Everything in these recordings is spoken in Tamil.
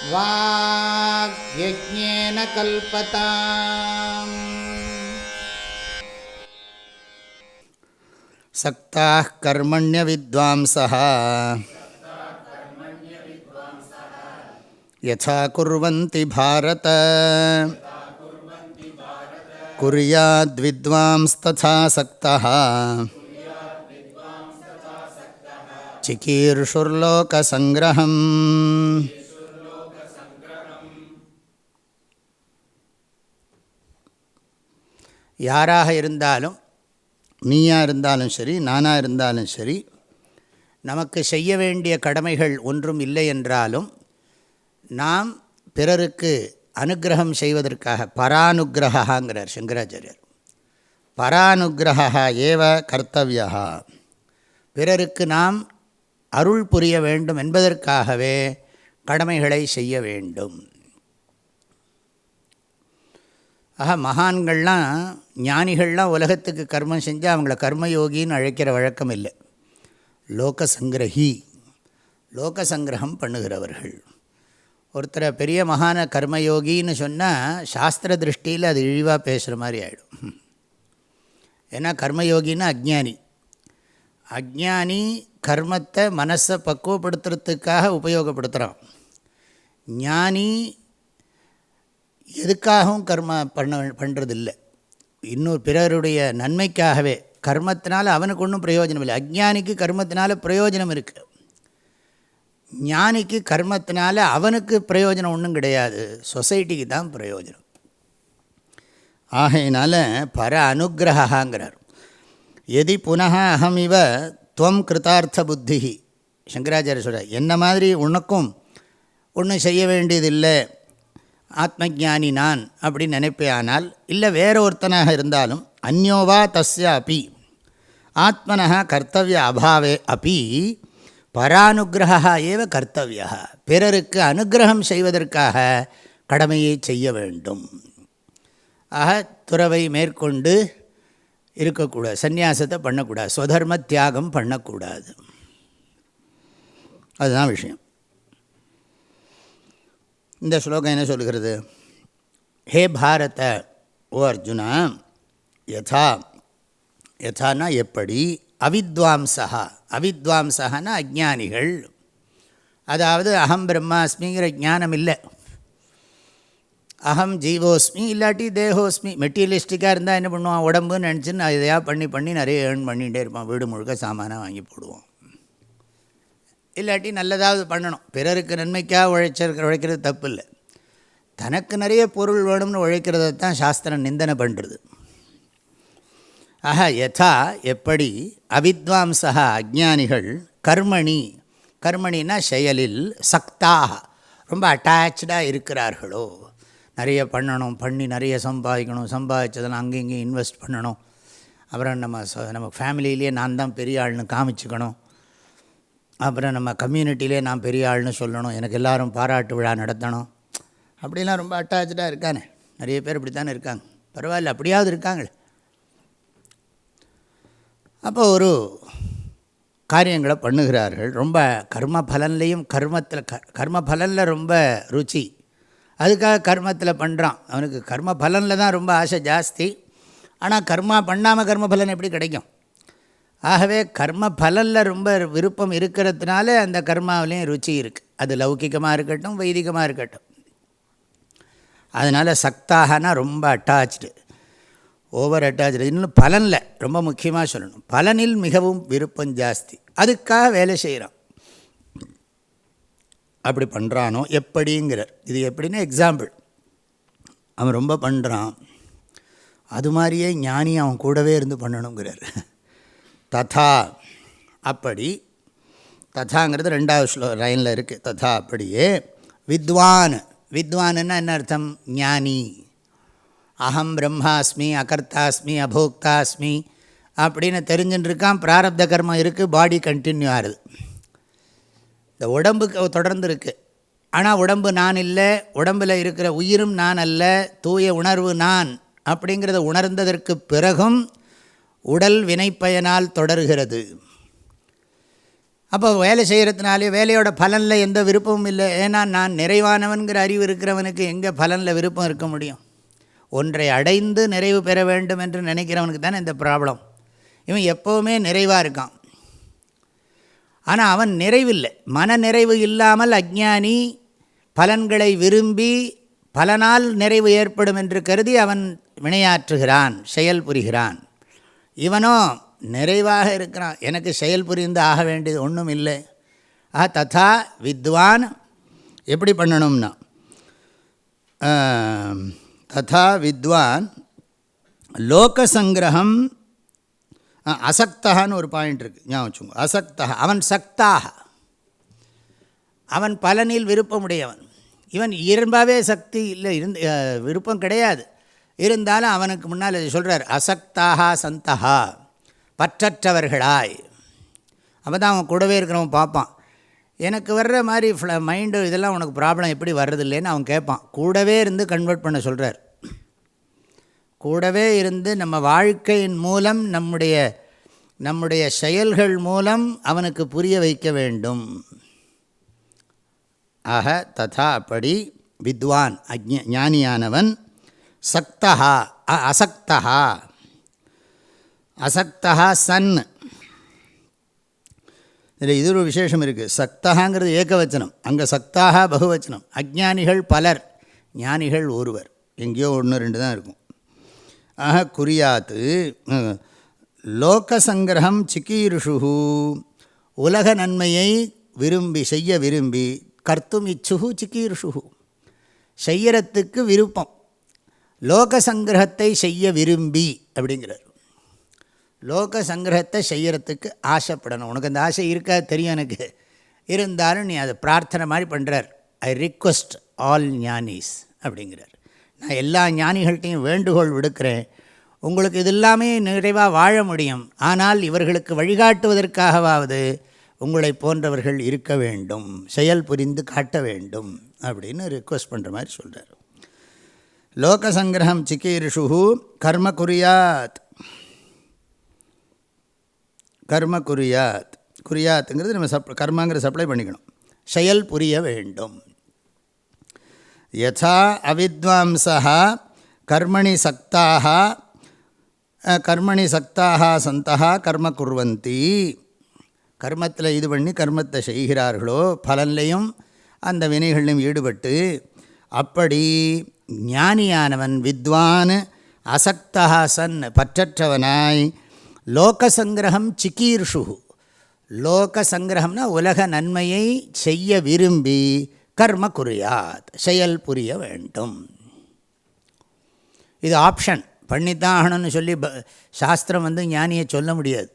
வாக்யஜ்ஞேன கல்பதாம். சக்தாः கர்மண்ய வித்வாம்சः யதா குர்வந்தி பாரத குர்யாத் வித்வாம்ஸ்ததா சக்தः சிகீர்ஷுர்லோகசங்கிரஹம். யாராக இருந்தாலும், நீயாக இருந்தாலும் சரி, நானாக இருந்தாலும் சரி, நமக்கு செய்ய வேண்டிய கடமைகள் ஒன்றும் இல்லை என்றாலும் நாம் பிறருக்கு அனுக்கிரகம் செய்வதற்காக பரானுக்கிரகாங்கிறார் சங்கராச்சாரியர். பரானுக்கிரகா ஏவ கர்த்தவ்யா, பிறருக்கு நாம் அருள் புரிய வேண்டும் என்பதற்காகவே கடமைகளை செய்ய வேண்டும். ஆக மகான்கள்லாம், ஞானிகள்லாம் உலகத்துக்கு கர்மம் செஞ்சால் அவங்கள கர்மயோகின்னு அழைக்கிற வழக்கம் இல்லை. லோகசங்கிரகி, லோகசங்கிரகம் பண்ணுகிறவர்கள். ஒருத்தரை பெரிய மகான கர்மயோகின்னு சொன்னால் சாஸ்திர திருஷ்டியில் அது இழிவாக பேசுகிற மாதிரி ஆகிடும். ஏன்னா கர்மயோகின்னா அஜ்ஞானி. அஜ்ஞானி கர்மத்தை மனசை பக்குவப்படுத்துறதுக்காக உபயோகப்படுத்துகிறான். ஞானி எதுக்காகவும் கர்ம பண்ணுறதில்லை, இன்னொரு பிறருடைய நன்மைக்காகவே. கர்மத்தினால் அவனுக்கு ஒன்றும் பிரயோஜனம் இல்லை. அஜ்ஞானிக்கு கர்மத்தினால பிரயோஜனம் இருக்குது, ஞானிக்கு கர்மத்தினால அவனுக்கு பிரயோஜனம் ஒன்றும் கிடையாது, சொசைட்டிக்கு தான் பிரயோஜனம். ஆகையினால பர அனுக்கிரகாங்கிறார். எதி புனः அகமிவ துவம் கிருதார்த்த புத்தி. சங்கராச்சாரிய சொல்கிறார், என்ன மாதிரி உனக்கும் ஒன்றும் செய்ய வேண்டியதில்லை, ஆத்மஜானி நான் அப்படின்னு நினைப்பேயானால், இல்லை வேற ஒருத்தனாக இருந்தாலும், அந்யோவா தஸ்ய அப்பி ஆத்மனः கர்த்தவிய அபாவே அப்பி பரானுக்கிரகா ஏவ கர்த்தவியா, பிறருக்கு அனுக்கிரகம் செய்வதற்காக கடமையை செய்ய வேண்டும். ஆக துறவை மேற்கொண்டு இருக்கக்கூடாது, சந்நியாசத்தை பண்ணக்கூடாது, ஸ்வதர்ம தியாகம் பண்ணக்கூடாது. அதுதான் விஷயம். இந்த ஸ்லோகம் என்ன சொல்கிறது? ஹே பாரத, ஓ அர்ஜுனா, யதா, யதானா எப்படி, அவித்வாம்சா, அவித்வாம்சகனா அஜ்ஞானிகள், அதாவது அகம் பிரம்மாஸ்மிங்கிற ஞானம் இல்லை, அகம் ஜீவோஸ்மி இல்லாட்டி தேகோஸ்மி. மெட்டீரியலிஸ்டிக்காக இருந்தால் என்ன பண்ணுவான், உடம்புன்னு நினச்சின்னு இதையா பண்ணி நிறைய ஏர்ன் பண்ணிகிட்டே இருப்பான், வீடு முழுக்க சாமானாக வாங்கி போடுவான். இல்லாட்டி நல்லதாவது பண்ணணும், பிறருக்கு நன்மைக்காக உழைக்கிறது தப்பு இல்லை, தனக்கு நிறைய பொருள் வேணும்னு உழைக்கிறத தான் சாஸ்திரம் நிந்தனை பண்ணுறது. ஆஹ யதா எப்படி, அவித்வாம்சா அஜ்ஞானிகள், கர்மணி, கர்மணினா செயலில், சக்தாக ரொம்ப அட்டாச்சாக இருக்கிறார்களோ, நிறைய பண்ணணும், பண்ணி நிறைய சம்பாதிக்கணும், சம்பாதிச்சதெல்லாம் அங்கே இங்கேயும் இன்வெஸ்ட் பண்ணணும், அப்புறம் நம்ம ஃபேமிலியிலே நான் தான் பெரிய ஆள்னு காமிச்சிக்கணும், அப்புறம் நம்ம கம்யூனிட்டிலே நான் பெரிய ஆள்னு சொல்லணும், எனக்கு எல்லோரும் பாராட்டு விழா நடத்தணும், அப்படிலாம் ரொம்ப அட்டாச்சாக இருக்கானே. நிறைய பேர் இப்படி தானே இருக்காங்க. பரவாயில்ல, அப்படியாவது இருக்காங்களே. அப்போ ஒரு காரியங்களை பண்ணுகிறார்கள், ரொம்ப கர்ம பலன்லேயும், கர்ம பலனில் ரொம்ப ருச்சி, அதுக்காக கர்மத்தில் பண்ணுறான். அவனுக்கு கர்ம பலனில் தான் ரொம்ப ஆசை ஜாஸ்தி. ஆனால் கர்மா பண்ணாமல் கர்ம பலன் எப்படி கிடைக்கும்? ஆகவே கர்ம பலனில் ரொம்ப விருப்பம் இருக்கிறதுனால அந்த கர்மாவிலையும் ருச்சி இருக்குது. அது லௌகிகமாக இருக்கட்டும், வைதிகமாக இருக்கட்டும். அதனால் சக்தாகனா ரொம்ப அட்டாச்சு, ஓவர் அட்டாச்சு. இன்னும் பலனில் ரொம்ப முக்கியமாக சொல்லணும், பலனில் மிகவும் விருப்பம் ஜாஸ்தி, அதுக்காக வேலை செய்கிறான். அப்படி பண்ணுறானோ எப்படிங்கிறார். இது எப்படின்னா எக்ஸாம்பிள், அவன் ரொம்ப பண்ணுறான், அது மாதிரியே ஞானி அவன் கூடவே இருந்து பண்ணணுங்கிறார். ததா, அப்படி, ததாங்கிறது ரெண்டாவது லைனில் இருக்குது. ததா அப்படியே, வித்வான், வித்வான்னா என்ன அர்த்தம்? ஞானி. அகம் பிரம்மாஸ்மி, அகர்த்தாஸ்மி, அபோக்தாஸ்மி அப்படின்னு தெரிஞ்சுட்டுருக்கான். பிராரப்த கர்மம் இருக்குது, பாடி கண்டினியூ ஆகுது, இந்த உடம்புக்கு தொடர்ந்து இருக்குது. ஆனால் உடம்பு நான் இல்லை, உடம்பில் இருக்கிற உயிரும் நான் அல்ல, தூய உணர்வு நான் அப்படிங்கிறத உணர்ந்ததற்கு பிறகும் உடல் வினைப்பயனால் தொடர்கிறது. அப்போ வேலை செய்கிறதுனாலே வேலையோட பலனில் எந்த விருப்பமும் இல்லை. ஏன்னா நான் நிறைவானவன்கிற அறிவு இருக்கிறவனுக்கு எங்கே பலனில் விருப்பம் இருக்க முடியும்? ஒன்றை அடைந்து நிறைவு பெற வேண்டும் என்று நினைக்கிறவனுக்கு தானே இந்த ப்ராப்ளம். இவன் எப்போவுமே நிறைவாக இருக்கான், ஆனால் அவன் நிறைவில்லை. மன நிறைவு இல்லாமல் அஞ்ஞானி பலன்களை விரும்பி பலனால் நிறைவு ஏற்படும் என்று கருதி அவன் வினையாற்றுகிறான், செயல் புரிகிறான். இவனோ நிறைவாக இருக்கிறான், எனக்கு செயல் புரிந்து ஆக வேண்டியது ஒன்றும் இல்லை. ததா வித்வான் எப்படி பண்ணணும்னா, ததா வித்வான் லோகசங்கிரகம் அசக்தகான்னு ஒரு பாயிண்ட் இருக்குது, ஞாபகம் வச்சுக்கோங்க. அசக்தா, அவன் சக்தாக, அவன் பலனில் விருப்பமுடையவன். இவன் இயல்பாகவே சக்தி இல்லை, விருப்பம் கிடையாது. இருந்தாலும் அவனுக்கு முன்னால் சொல்கிறார், அசக்தாக சந்தகா, பற்றற்றவர்களாய். அப்போ தான் அவன் கூடவே இருக்கிறவன் பார்ப்பான், எனக்கு வர்ற மாதிரி மைண்டு இதெல்லாம் உனக்கு ப்ராப்ளம் எப்படி வர்றதில்லைன்னு அவன் கேட்பான். கூடவே இருந்து கன்வெர்ட் பண்ண சொல்கிறார். கூடவே இருந்து நம்ம வாழ்க்கையின் மூலம் நம்முடைய செயல்கள் மூலம் அவனுக்கு புரிய வைக்க வேண்டும். ஆக ததா அப்படி வித்வான் ஞானியானவன் சக்தஹா அசக்தஹா, அசக்தஹா சன். இதில் இது ஒரு விசேஷம் இருக்குது. சக்தகாங்கிறது ஏகவச்சனம், அங்கே சக்தாக பகுவச்சனம். அஞ்ஞானிகள் பலர், ஞானிகள் ஒருவர், எங்கேயோ ஒன்று ரெண்டு தான் இருக்கும். ஆக குறியாத்து லோகசங்கிரகம் சிக்கீருஷு, உலக நன்மையை செய்ய விரும்பி கர்த்தும் இச்சுகு சிக்கீருஷு, செய்யறத்துக்கு விருப்பம். லோகசங்கிரகத்தை செய்ய விரும்பி அப்படிங்கிறார். லோகசங்கிரகத்தை செய்யறதுக்கு ஆசைப்படணும். உனக்கு அந்த ஆசை இருக்கா தெரியும் எனக்கு, இருந்தாலும் நீ அதை பிரார்த்தனை மாதிரி பண்ணுறார். ஐ ரிக்வெஸ்ட் ஆல் ஞானிஸ் அப்படிங்கிறார். நான் எல்லா ஞானிகள்கிட்டையும் வேண்டுகோள் விடுக்கிறேன், உங்களுக்கு இது எல்லாமே நிறைவாக வாழ முடியும், ஆனால் இவர்களுக்கு வழிகாட்டுவதற்காகவாவது உங்களை போன்றவர்கள் இருக்க வேண்டும், செயல் புரிந்து காட்ட வேண்டும் அப்படின்னு ரிக்வெஸ்ட் பண்ணுற மாதிரி சொல்கிறார். லோகசங்கிரகம் சிக்கீர்ஷு கர்ம குறியாத். கர்ம குறியாத், குறியாத்துங்கிறது நம்ம கர்மாங்கிற சப்ளை பண்ணிக்கணும், செயல் புரிய வேண்டும். யதா அவித்வாம்சः கர்மணி சக்தாக சந்தः கர்ம குர்வந்தி, கர்மத்தில் இது பண்ணி கர்மத்தை செய்கிறார்களோ, பலன்லையும் அந்த வினைகளிலும் ஈடுபட்டு, அப்படி ஞானியானவன் வித்வான் அசக்தா சன் பற்றற்றவனாய் லோகசங்கிரகம் சிக்கீர்ஷு, லோகசங்கிரகம்னா உலக நன்மையை செய்ய விரும்பி கர்ம குறியாத், செயல் புரிய வேண்டும். இது ஆப்ஷன், பண்ணித்தான் ஆகணும்னு சொல்லி சாஸ்திரம் ஞானியை சொல்ல முடியாது.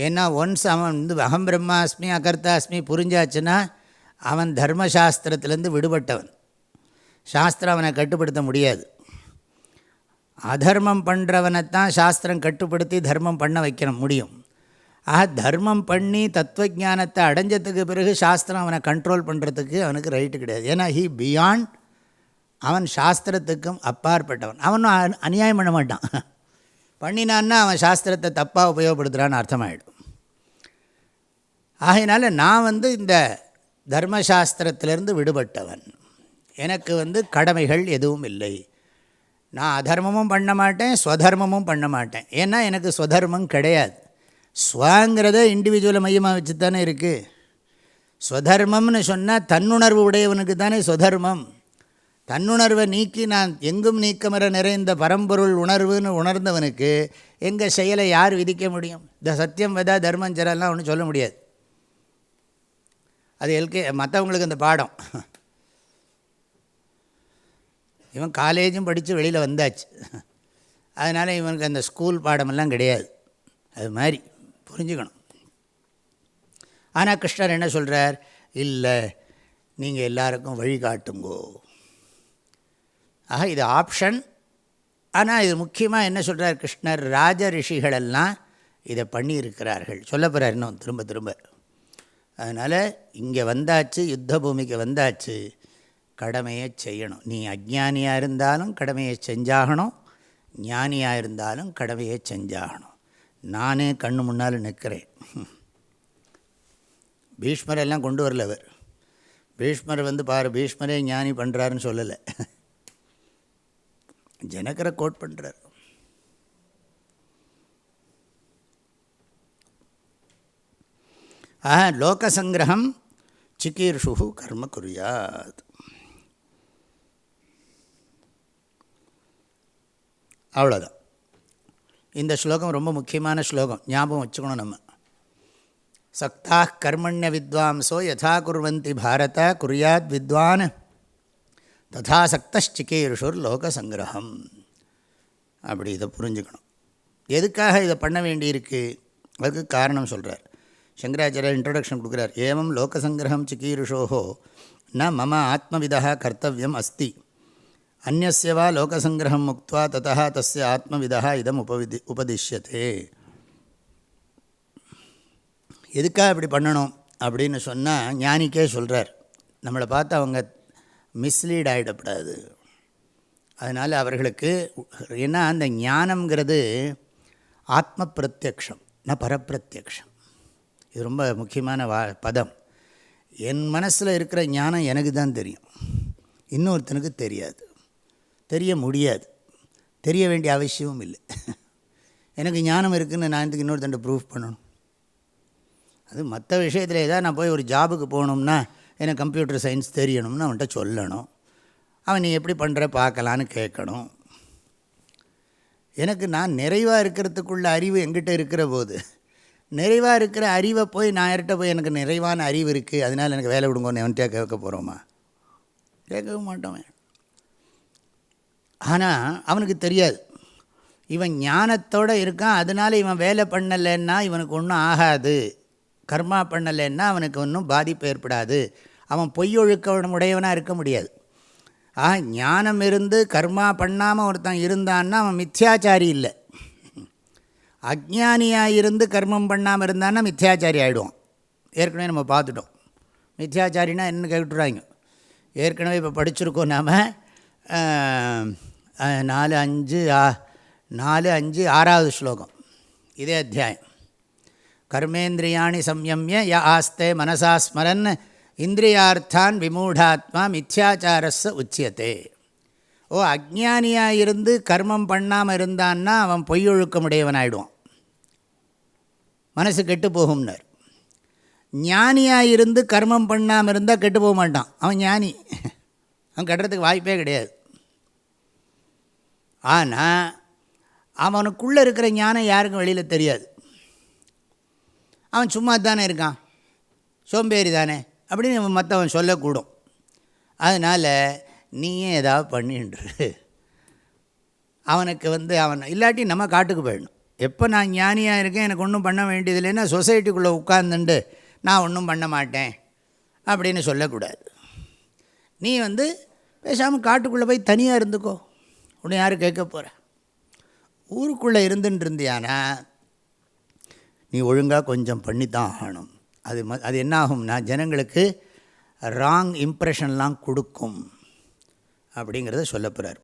ஏன்னா ஒன்ஸ் அவன் அகம் பிரம்மாஸ்மி அகர்த்தாஸ்மி புரிஞ்சாச்சுன்னா அவன் தர்மசாஸ்திரத்திலேருந்து விடுபட்டவன். சாஸ்திரம் அவனை கட்டுப்படுத்த முடியாது. அதர்மம் பண்ணுறவனைத்தான் சாஸ்திரம் கட்டுப்படுத்தி தர்மம் பண்ண வைக்க முடியும். ஆக தர்மம் பண்ணி தத்துவஞானத்தை அடைஞ்சதுக்கு பிறகு சாஸ்திரம் அவனை கண்ட்ரோல் பண்ணுறதுக்கு அவனுக்கு ரைட்டு கிடையாது. ஏன்னா ஹீ பியாண்ட், அவன் சாஸ்திரத்துக்கும் அப்பாற்பட்டவன். அவனும் அநியாயம் பண்ண மாட்டான். பண்ணினான்னா அவன் சாஸ்திரத்தை தப்பாக உபயோகப்படுத்துகிறான்னு அர்த்தமாயிடும். ஆகையினால நான் இந்த தர்மசாஸ்திரத்திலிருந்து விடுபட்டவன், எனக்கு கடமைகள் எதுவும் இல்லை. நான் அதர்மமும் பண்ண மாட்டேன், ஸ்வதர்மமும் பண்ண மாட்டேன். ஏன்னா எனக்கு ஸ்வதர்மம் கிடையாது. ஸ்வங்கிறத இண்டிவிஜுவலை மையமாக வச்சு தானே இருக்குது. ஸ்வதர்மம்னு சொன்னால் தன்னுணர்வு உடையவனுக்கு தானே ஸ்வதர்மம். தன்னுணர்வை நீக்கி நான் எங்கும் நீக்கமர நிறைந்த பரம்பொருள் உணர்வுன்னு உணர்ந்தவனுக்கு எங்கள் செயலை யார் விதிக்க முடியும்? இந்த சத்தியம் வதா தர்மஞ்சரெல்லாம் ஒன்றும் சொல்ல முடியாது. அது மற்றவங்களுக்கு அந்த பாடம். இவன் காலேஜும் படித்து வெளியில் வந்தாச்சு, அதனால் இவனுக்கு அந்த ஸ்கூல் பாடமெல்லாம் கிடையாது. அது மாதிரி புரிஞ்சுக்கணும். ஆனால் கிருஷ்ணர் என்ன சொல்கிறார்? இல்லை, நீங்கள் எல்லாருக்கும் வழிகாட்டுங்கோ. ஆக இது ஆப்ஷன். ஆனால் இது முக்கியமாக என்ன சொல்கிறார் கிருஷ்ணர்? ராஜ ரிஷிகளெல்லாம் இதை பண்ணியிருக்கிறார்கள், சொல்ல போகிறார் இன்னும் திரும்ப திரும்ப. அதனால் இங்கே வந்தாச்சு, யுத்த பூமிக்கு வந்தாச்சு, கடமையை செய்யணும். நீ அஜ்ஞானியாக இருந்தாலும் கடமையை செஞ்சாகணும், ஞானியாக இருந்தாலும் கடமையை செஞ்சாகணும். நானே கண்ணு முன்னால் நிற்கிறேன். பீஷ்மரெல்லாம் கொண்டு வரல அவர். பீஷ்மர் வந்து பாரு, பீஷ்மரே ஞானி பண்ணுறாருன்னு சொல்லலை, ஜனகரை கோட் பண்ணுறார். லோகசங்கிரகம் சிகீர்ஷு கர்ம குறியாத். அவ்வளோதான். இந்த ஸ்லோகம் ரொம்ப முக்கியமான ஸ்லோகம், ஞாபகம் வச்சுக்கணும் நம்ம. சக்தா கர்மண்ய வித்வாம்சோ யதா குர்வந்தி பாரத குறியாத் வித்வான் ததா சக்தச்சிகீர்ஷுர் லோகசங்கிரகம். அப்படி இதை புரிஞ்சுக்கணும். எதுக்காக இதை பண்ண வேண்டியிருக்கு, அதுக்கு காரணம் சொல்கிறார் சங்கராச்சாரியர். இன்ட்ரடக்ஷன் கொடுக்குறார். ஏவம் லோகசங்கிரகம் சிகீர்ஷோஹோ ந மம ஆத்மவிதா கர்த்தவியம் அஸ்தி, அந்யஸ்ய வா லோகசங்கிரகம் முக்த்வா ததா தஸ்ய ஆத்மவிதா இதம் உபதிஷ்யதே. எதுக்காக இப்படி பண்ணணும் அப்படின்னு சொன்னால் ஞானிக்கே சொல்கிறார். நம்மளை பார்த்து அவங்க மிஸ்லீட் ஆகிடப்படாது. அதனால் அவர்களுக்கு ஏன்னா அந்த ஞானம்ங்கிறது ஆத்ம பிரத்யக்ஷம் ந பரப்பிரத்யக்ஷம். இது ரொம்ப முக்கியமான பதம். என் மனசில் இருக்கிற ஞானம் எனக்கு தான் தெரியும், இன்னொருத்தனுக்கு தெரியாது, தெரிய முடியாது, தெரிய வேண்டிய அவசியமும் இல்லை. எனக்கு ஞானம் இருக்குதுன்னு நான் இதுக்கு இன்னொருத்தன்ட்ட ப்ரூஃப் பண்ணணும். அது மற்ற விஷயத்தில் ஏதாவது நான் போய் ஒரு ஜாபுக்கு போகணும்னா எனக்கு கம்ப்யூட்டர் சயின்ஸ் தெரியணும்னு அவன்கிட்ட சொல்லணும். அவன் நீ எப்படி பண்ணுற பார்க்கலான்னு கேட்கணும். எனக்கு நான் நிறைவாக இருக்கிறதுக்குள்ள அறிவு எங்கிட்ட இருக்கிற போது, நிறைவாக இருக்கிற அறிவை போய் நான் யார்கிட்ட போய் எனக்கு நிறைவான அறிவு இருக்குது அதனால் எனக்கு வேலை விடுங்கன்னு எவன்கிட்ட கேட்க போகிறோமா? கேட்கவும் மாட்டோம். ஆனால் அவனுக்கு தெரியாது, இவன் ஞானத்தோடு இருக்கான், அதனால் இவன் வேலை பண்ணலைன்னா இவனுக்கு ஒன்றும் ஆகாது, கர்மா பண்ணலைன்னா அவனுக்கு ஒன்றும் பாதிப்பு ஏற்படாது, அவன் பொய்யொழுக்க உடையவனாக இருக்க முடியாது. ஞானம் இருந்து கர்மா பண்ணாமல் ஒருத்தன் இருந்தான்னா அவன் மித்யாச்சாரி இல்லை. அஜ்ஞானியாக இருந்து கர்மம் பண்ணாமல் இருந்தான்னா மித்யாச்சாரி ஆகிடுவான். ஏற்கனவே நம்ம பார்த்துட்டோம். மித்யாச்சாரின்னா என்ன கேட்டுறாங்க, ஏற்கனவே இப்போ படிச்சிருக்கோம் நாம். 4-5-6 ஸ்லோகம் இதே அத்தியாயம். கர்மேந்திரியாணி சம்யம்ய ய ஆஸ்தே மனசா ஸ்மரன் இந்திரியார்த்தான் விமூடாத்மா மித்யாச்சாரஸ்ஸ உச்சியத்தே. அஜ்ஞானியாக இருந்து கர்மம் பண்ணாமல் இருந்தான்னா அவன் பொய்யொழுக்கமுடையவன் ஆகிடுவான், மனசு கெட்டு போகும்னார். ஞானியாக இருந்து கர்மம் பண்ணாமல் இருந்தால் கெட்டு போக மாட்டான், அவன் ஞானி, அவன் கட்டுறதுக்கு வாய்ப்பே கிடையாது. ஆனால் அவனுக்குள்ளே இருக்கிற ஞானம் யாருக்கும் வெளியில் தெரியாது. அவன் சும்மா தானே இருக்கான், சோம்பேறி தானே அப்படின்னு மற்றவன் சொல்லக்கூடும். அதனால் நீயே ஏதாவது பண்ணின்று அவனுக்கு அவன் இல்லாட்டி நம்ம காட்டுக்கு போயிடணும். எப்போ நான் ஞானியாக இருக்கேன் எனக்கு ஒன்றும் பண்ண வேண்டியது இல்லைன்னா சொசைட்டிக்குள்ளே உட்கார்ந்துண்டு நான் ஒன்றும் பண்ண மாட்டேன் அப்படின்னு சொல்லக்கூடாது. நீ பேசாமல் காட்டுக்குள்ளே போய் தனியாக இருந்துக்கோ, உன்னை யாரும் கேட்க போகிற. ஊருக்குள்ளே இருந்துட்டு இருந்தியானா நீ ஒழுங்காக கொஞ்சம் பண்ணித்தான் ஆகணும். அது என்ன ஆகும்னா ஜனங்களுக்கு ராங் இம்ப்ரெஷன்லாம் கொடுக்கும் அப்படிங்கிறத சொல்ல போகிறார்.